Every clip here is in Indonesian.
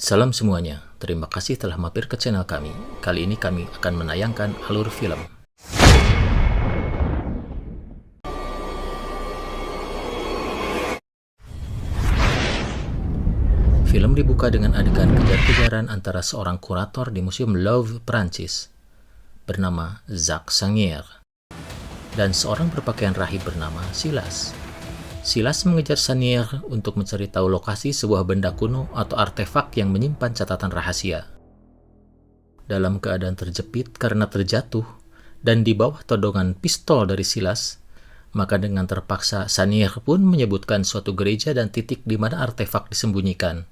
Salam semuanya, terima kasih telah mampir ke channel kami. Kali ini kami akan menayangkan alur film. Film dibuka dengan adegan kejar-kejaran antara seorang kurator di Museum Louvre, Prancis, bernama Jacques Sangier, dan seorang berpakaian rahib bernama Silas. Silas mengejar Sangier untuk mencari tahu lokasi sebuah benda kuno atau artefak yang menyimpan catatan rahasia. Dalam keadaan terjepit karena terjatuh dan di bawah todongan pistol dari Silas, maka dengan terpaksa Sangier pun menyebutkan suatu gereja dan titik di mana artefak disembunyikan.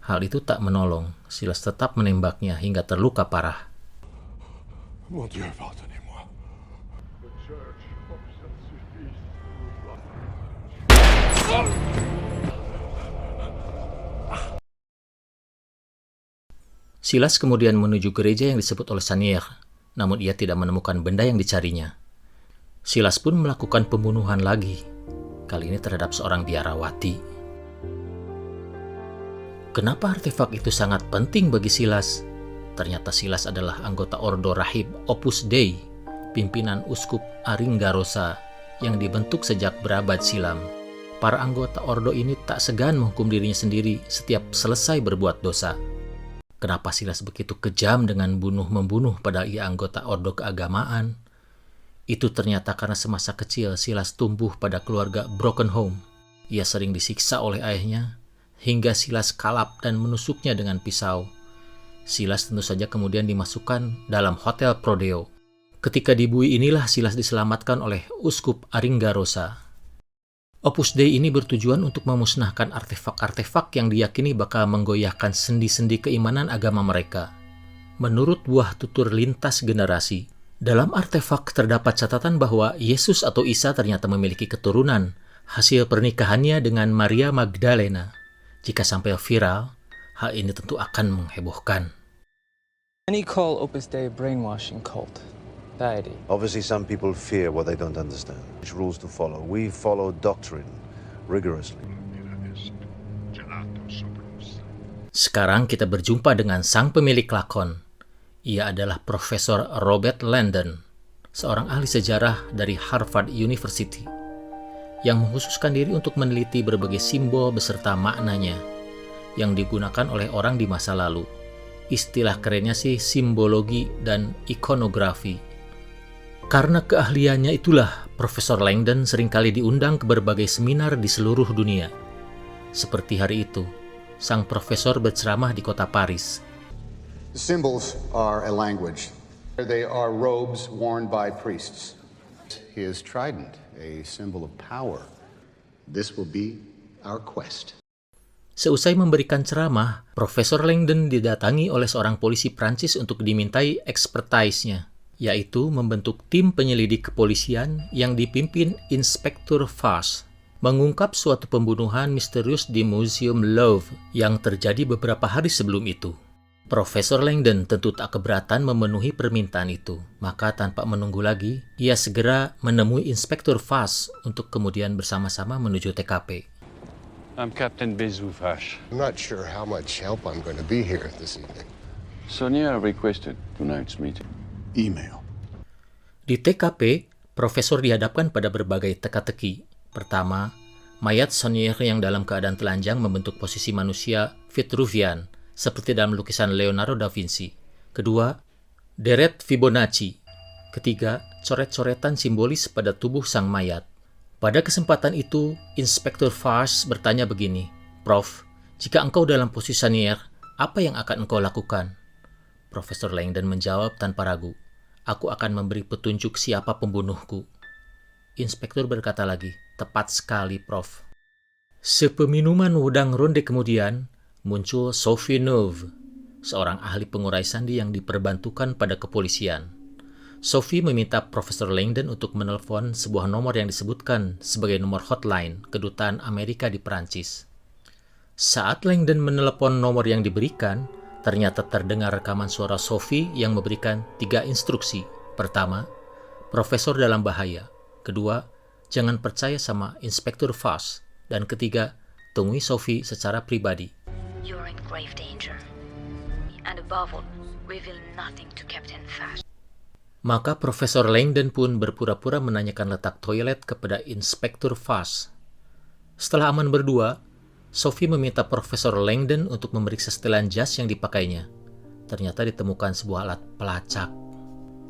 Hal itu tak menolong, Silas tetap menembaknya hingga terluka parah. Mon Dieu, pardonnez-moi. Silas kemudian menuju gereja yang disebut oleh Sangier, namun ia tidak menemukan benda yang dicarinya. Silas pun melakukan pembunuhan lagi, kali ini terhadap seorang biarawati. Kenapa artefak itu sangat penting bagi Silas? Ternyata Silas adalah anggota Ordo Rahib Opus Dei, pimpinan Uskup Aringarosa yang dibentuk sejak berabad silam. Para anggota Ordo ini tak segan menghukum dirinya sendiri setiap selesai berbuat dosa. Kenapa Silas begitu kejam dengan bunuh-membunuh pada ia anggota Ordo keagamaan? Itu ternyata karena semasa kecil Silas tumbuh pada keluarga broken home. Ia sering disiksa oleh ayahnya, hingga Silas kalap dan menusuknya dengan pisau. Silas tentu saja kemudian dimasukkan dalam hotel Prodeo. Ketika di bui inilah Silas diselamatkan oleh Uskup Aringarosa. Opus Dei ini bertujuan untuk memusnahkan artefak-artefak yang diyakini bakal menggoyahkan sendi-sendi keimanan agama mereka. Menurut buah tutur lintas generasi, dalam artefak terdapat catatan bahwa Yesus atau Isa ternyata memiliki keturunan, hasil pernikahannya dengan Maria Magdalena. Jika sampai viral, hal ini tentu akan menghebohkan. Many call Opus Dei a brainwashing cult. Bad idea. Obviously, some people fear what they don't understand. Which rules to follow? We follow doctrine rigorously. Sekarang kita berjumpa dengan sang pemilik lakon. Ia adalah Profesor Robert Langdon, seorang ahli sejarah dari Harvard University, yang mengkhususkan diri untuk meneliti berbagai simbol beserta maknanya yang digunakan oleh orang di masa lalu. Istilah kerennya sih simbologi dan ikonografi. Karena keahliannya itulah, Profesor Langdon seringkali diundang ke berbagai seminar di seluruh dunia. Seperti hari itu, sang profesor berceramah di kota Paris. The symbols are a language. They are robes worn by priests. His trident, a symbol of power. This will be our quest. Seusai memberikan ceramah, Profesor Langdon didatangi oleh seorang polisi Prancis untuk dimintai ekspertise-nya, yaitu membentuk tim penyelidik kepolisian yang dipimpin Inspektur Fache, mengungkap suatu pembunuhan misterius di Museum Louvre yang terjadi beberapa hari sebelum itu. Profesor Langdon tentu tak keberatan memenuhi permintaan itu, maka tanpa menunggu lagi, ia segera menemui Inspektur Fache untuk kemudian bersama-sama menuju TKP. I'm Captain Bézu Fache. I'm not sure how much help I'm going to be here this evening. Sonia requested tonight's meeting. Email. Di TKP, Profesor dihadapkan pada berbagai teka-teki. Pertama, mayat Sangier yang dalam keadaan telanjang membentuk posisi manusia Vitruvian, seperti dalam lukisan Leonardo da Vinci. Kedua, deret Fibonacci. Ketiga, coret-coretan simbolis pada tubuh sang mayat. Pada kesempatan itu, Inspektur Fache bertanya begini, "Prof, jika engkau dalam posisi Sangier, apa yang akan engkau lakukan?" Profesor Langdon menjawab tanpa ragu, "Aku akan memberi petunjuk siapa pembunuhku." Inspektur berkata lagi, "Tepat sekali, Prof." Sepeminuman wedang ronde kemudian, muncul Sophie Neuve, seorang ahli pengurai sandi yang diperbantukan pada kepolisian. Sophie meminta Profesor Langdon untuk menelpon sebuah nomor yang disebutkan sebagai nomor hotline Kedutaan Amerika di Perancis. Saat Langdon menelepon nomor yang diberikan, ternyata terdengar rekaman suara Sophie yang memberikan 3 instruksi. Pertama, Profesor dalam bahaya. Kedua, jangan percaya sama Inspektur Fache. Dan ketiga, temui Sophie secara pribadi. You're in grave danger. And above all, reveal nothing to Captain Fash. Maka Profesor Langdon pun berpura-pura menanyakan letak toilet kepada Inspektur Fash. Setelah aman berdua, Sophie meminta Profesor Langdon untuk memeriksa setelan jas yang dipakainya. Ternyata ditemukan sebuah alat pelacak.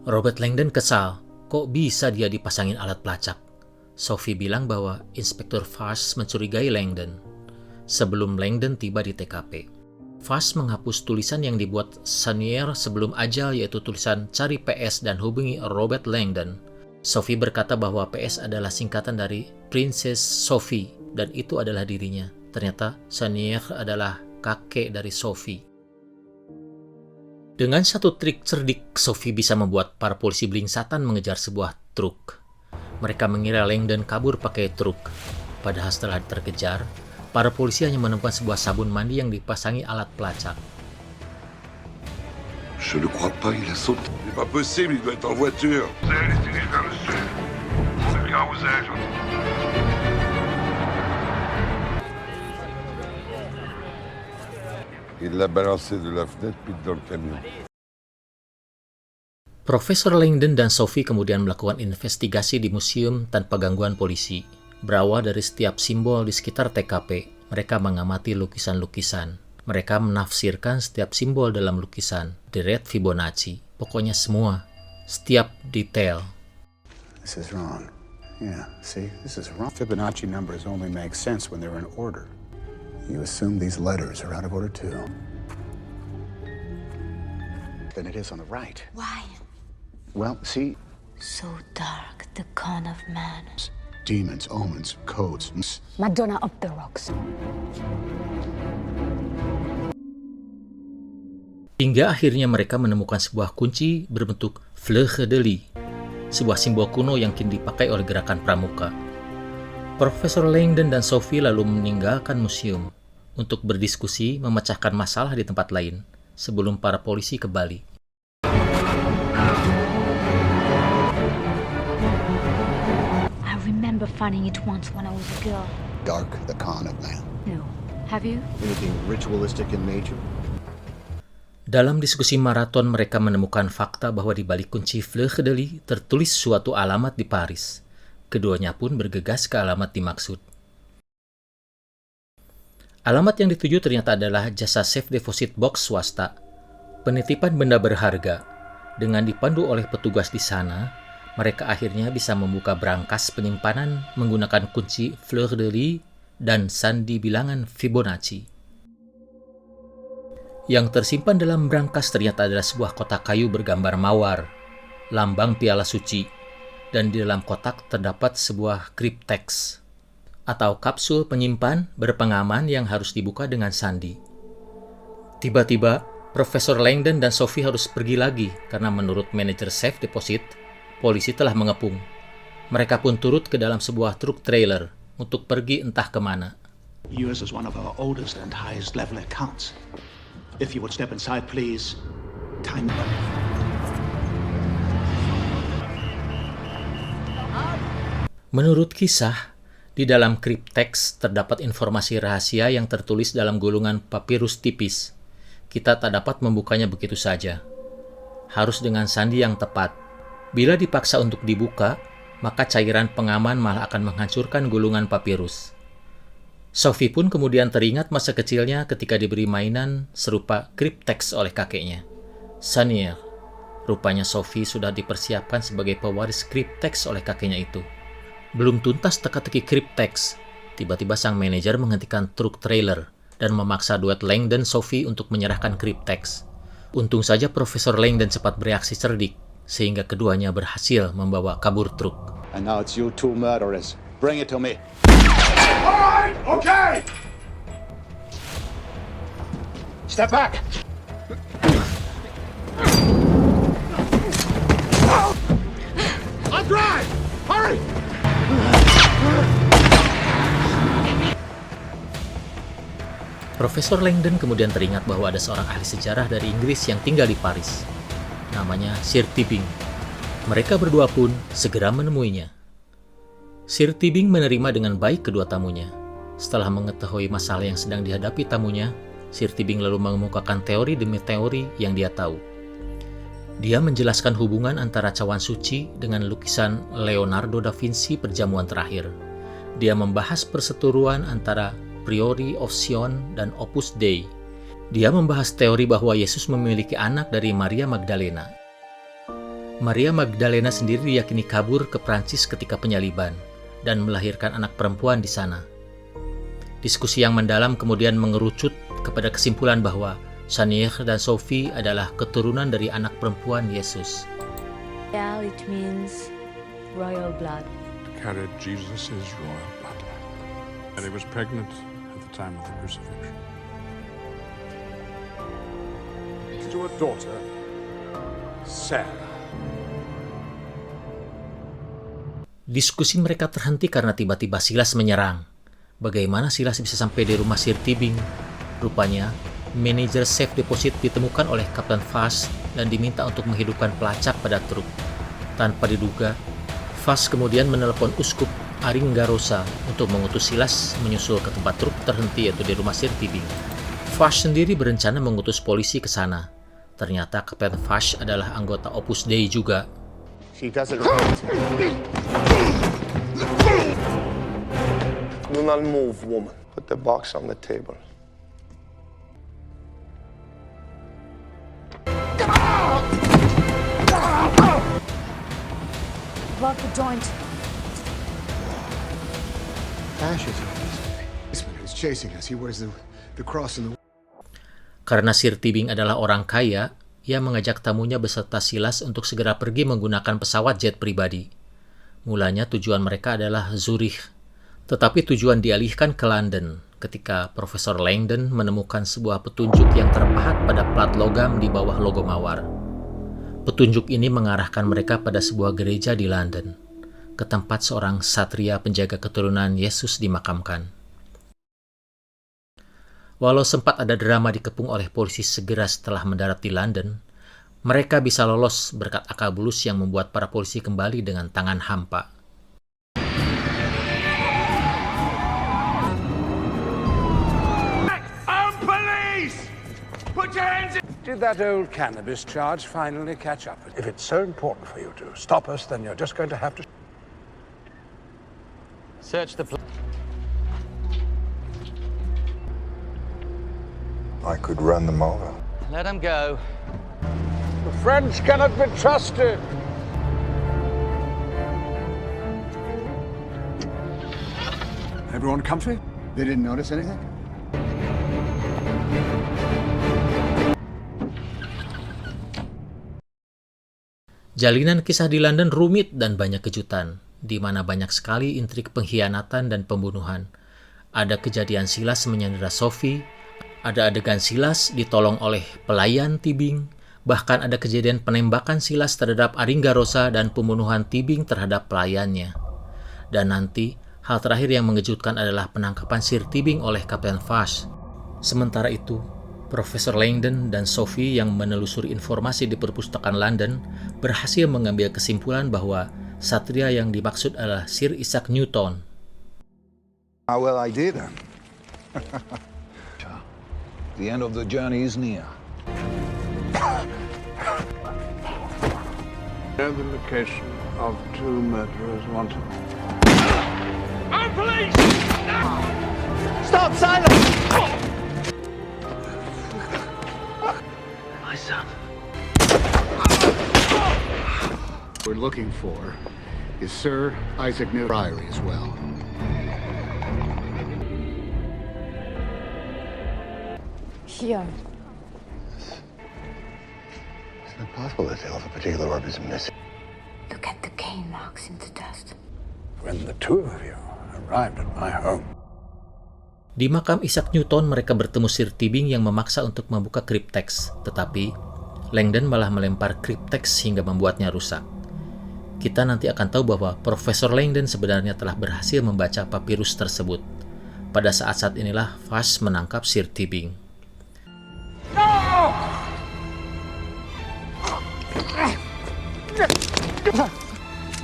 Robert Langdon kesal, kok bisa dia dipasangin alat pelacak? Sophie bilang bahwa Inspektur Fash mencurigai Langdon. Sebelum Langdon tiba di TKP, Fash menghapus tulisan yang dibuat Sanier sebelum ajal, yaitu tulisan cari PS dan hubungi Robert Langdon. Sophie berkata bahwa PS adalah singkatan dari Princess Sophie dan itu adalah dirinya. Ternyata Sanier adalah kakek dari Sophie. Dengan satu trik cerdik, Sophie bisa membuat para polisi belingsatan mengejar sebuah truk. Mereka mengira Langdon kabur pakai truk. Padahal setelah terkejar, para polisi hanya menemukan sebuah sabun mandi yang dipasangi alat pelacak. Je ne crois pas, il a sauté. C'est pas possible, il doit être en voiture. Il l'a balancé de la fenêtre puis dans le camion. Profesor Langdon dan Sophie kemudian melakukan investigasi di museum tanpa gangguan polisi. Berawal dari setiap simbol di sekitar TKP, mereka mengamati lukisan-lukisan. Mereka menafsirkan setiap simbol dalam lukisan, deret Fibonacci, pokoknya semua, setiap detail. This is wrong. Yeah, see, this is wrong. Fibonacci numbers only make sense when they're in order. You assume these letters are out of order too. Than it is on the right. Why? Well, see, So dark, the con of man. demons, omens, codes. Madonna of the rocks. Hingga akhirnya mereka menemukan sebuah kunci berbentuk fleur de lis, sebuah simbol kuno yang kini dipakai oleh gerakan pramuka. Profesor Langdon dan Sophie lalu meninggalkan museum untuk berdiskusi memecahkan masalah di tempat lain sebelum para polisi kembali. I remember finding it once when I was a girl. Dark, the con of man. No. Have you? Anything ritualistic in nature? Dalam diskusi maraton mereka menemukan fakta bahwa di balik kunci fleur de lis tertulis suatu alamat di Paris. Keduanya pun bergegas ke alamat dimaksud. Alamat yang dituju ternyata adalah jasa safe deposit box swasta, penitipan benda berharga. Dengan dipandu oleh petugas di sana, mereka akhirnya bisa membuka brankas penyimpanan menggunakan kunci fleur de lis dan sandi bilangan Fibonacci. Yang tersimpan dalam brankas ternyata adalah sebuah kotak kayu bergambar mawar, lambang piala suci, dan di dalam kotak terdapat sebuah cryptex atau kapsul penyimpan berpengaman yang harus dibuka dengan sandi. Tiba-tiba, Profesor Langdon dan Sophie harus pergi lagi karena menurut manajer safe deposit, polisi telah mengepung. Mereka pun turut ke dalam sebuah truk trailer untuk pergi entah kemana. Yours is one of our oldest and highest level accounts. If you would step inside, please. Time running. Menurut kisah, di dalam cryptex terdapat informasi rahasia yang tertulis dalam gulungan papirus tipis. Kita tak dapat membukanya begitu saja. Harus dengan sandi yang tepat. Bila dipaksa untuk dibuka, maka cairan pengaman malah akan menghancurkan gulungan papirus. Sophie pun kemudian teringat masa kecilnya ketika diberi mainan serupa cryptex oleh kakeknya, Sanier. Rupanya Sophie sudah dipersiapkan sebagai pewaris cryptex oleh kakeknya itu. Belum tuntas teka-teki cryptex, tiba-tiba sang manajer menghentikan truk trailer dan memaksa duet Langdon Sophie untuk menyerahkan cryptex. Untung saja Profesor Langdon cepat bereaksi cerdik, sehingga keduanya berhasil membawa kabur truk. And now it's you two murderers. Bring it to me. All right, okay! Step back! I'll drive! Hurry! Profesor Langdon kemudian teringat bahwa ada seorang ahli sejarah dari Inggris yang tinggal di Paris. Namanya Sir Tibing. Mereka berdua pun segera menemuinya. Sir Tibing menerima dengan baik kedua tamunya. Setelah mengetahui masalah yang sedang dihadapi tamunya, Sir Tibing lalu mengemukakan teori demi teori yang dia tahu. Dia menjelaskan hubungan antara cawan suci dengan lukisan Leonardo da Vinci Perjamuan Terakhir. Dia membahas perseteruan antara Priori of Sion dan Opus Dei. Dia membahas teori bahwa Yesus memiliki anak dari Maria Magdalena. Maria Magdalena sendiri diyakini kabur ke Prancis ketika penyaliban dan melahirkan anak perempuan di sana. Diskusi yang mendalam kemudian mengerucut kepada kesimpulan bahwa Chanier dan Sophie adalah keturunan dari anak perempuan Yesus. Yeah, it means royal blood. Carried Jesus' royal bloodline. Mary was pregnant at the time of the crucifixion. To a daughter, Sarah. Diskusi mereka terhenti karena tiba-tiba Silas menyerang. Bagaimana Silas bisa sampai di rumah Sir Tibing? Rupanya, manajer safe deposit ditemukan oleh Kapten Fash dan diminta untuk menghidupkan pelacak pada truk. Tanpa diduga, Fash kemudian menelepon Uskup Aringarosa untuk mengutus Silas menyusul ke tempat truk terhenti, yaitu di rumah Sir Tibing. Fash sendiri berencana mengutus polisi ke sana. Ternyata Kapten Fash adalah anggota Opus Dei juga. She doesn't. Do not move, woman. Put the box on the table. Block the joint. Ash is on his way. This man who's chasing us, he wears the cross in the... Karena Sir Tibing adalah orang kaya, ia mengajak tamunya beserta Silas untuk segera pergi menggunakan pesawat jet pribadi. Mulanya tujuan mereka adalah Zurich, tetapi tujuan dialihkan ke London ketika Profesor Langdon menemukan sebuah petunjuk yang terpahat pada plat logam di bawah logo mawar. Petunjuk ini mengarahkan mereka pada sebuah gereja di London, ke tempat seorang satria penjaga keturunan Yesus dimakamkan. Walau sempat ada drama dikepung oleh polisi segera setelah mendarat di London, mereka bisa lolos berkat akal bulus yang membuat para polisi kembali dengan tangan hampa. Did that old cannabis charge finally catch up? If it's so important for you to stop us, then you're just going to have to... Search the place. I could run them over. Let him go. The French cannot be trusted. Everyone comfy? They didn't notice anything? Jalinan kisah di London rumit dan banyak kejutan, di mana banyak sekali intrik pengkhianatan dan pembunuhan. Ada kejadian Silas menyandera Sophie, ada adegan Silas ditolong oleh pelayan Tibing, bahkan ada kejadian penembakan Silas terhadap Aringarosa dan pembunuhan Tibing terhadap pelayannya. Dan nanti, hal terakhir yang mengejutkan adalah penangkapan Sir Tibing oleh Kapten Fash. Sementara itu, Profesor Langdon dan Sophie yang menelusuri informasi di perpustakaan London berhasil mengambil kesimpulan bahwa satria yang dimaksud adalah Sir Isaac Newton. Well, I did. The end of the journey is near. Know the location of two murderers wanted. I'm police! Stop, silence! My son. We're looking for is Sir Isaac Newton Priory as well. Here. It's not possible to tell if a particular orb is missing. Look at the cane marks in the dust. When the two of you arrived at my home. Di makam Isaac Newton, mereka bertemu Sir Tibing yang memaksa untuk membuka kripteks, tetapi Langdon malah melempar kripteks hingga membuatnya rusak. Kita nanti akan tahu bahwa Profesor Langdon sebenarnya telah berhasil membaca papirus tersebut. Pada saat-saat inilah Fash menangkap Sir Tibing.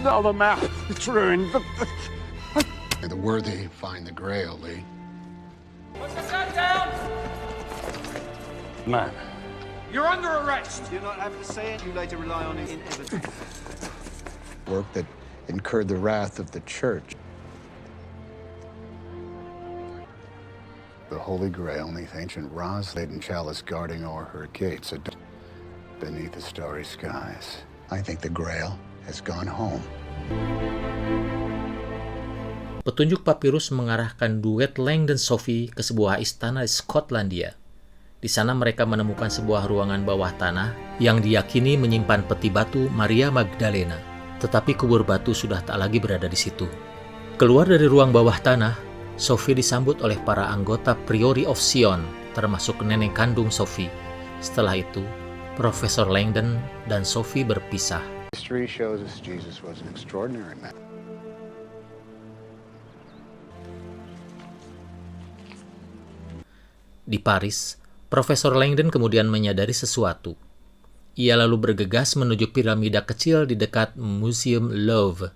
Now the map, it's ruined. The worthy find the Grail, Lee. Man. You're under arrest! You do not have to say it. You later rely on it in evidence. Work that incurred the wrath of the church. The Holy Grail neath ancient Ros-laden chalice guarding o'er her gates beneath the starry skies. I think the Grail has gone home. Petunjuk papirus mengarahkan duet Lang dan Sophie ke sebuah istana di Skotlandia. Di sana mereka menemukan sebuah ruangan bawah tanah yang diyakini menyimpan peti batu Maria Magdalena. Tetapi kubur batu sudah tak lagi berada di situ. Keluar dari ruang bawah tanah, Sophie disambut oleh para anggota Priory of Sion, termasuk nenek kandung Sophie. Setelah itu, Profesor Langdon dan Sophie berpisah. History shows us Jesus was an extraordinary man. Di Paris, Profesor Langdon kemudian menyadari sesuatu. Ia lalu bergegas menuju piramida kecil di dekat Museum Louvre.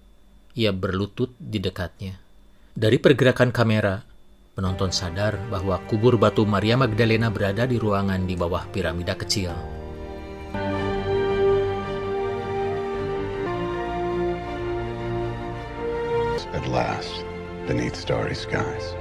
Ia berlutut di dekatnya. Dari pergerakan kamera, penonton sadar bahwa kubur batu Maria Magdalena berada di ruangan di bawah piramida kecil. At last, beneath starry skies.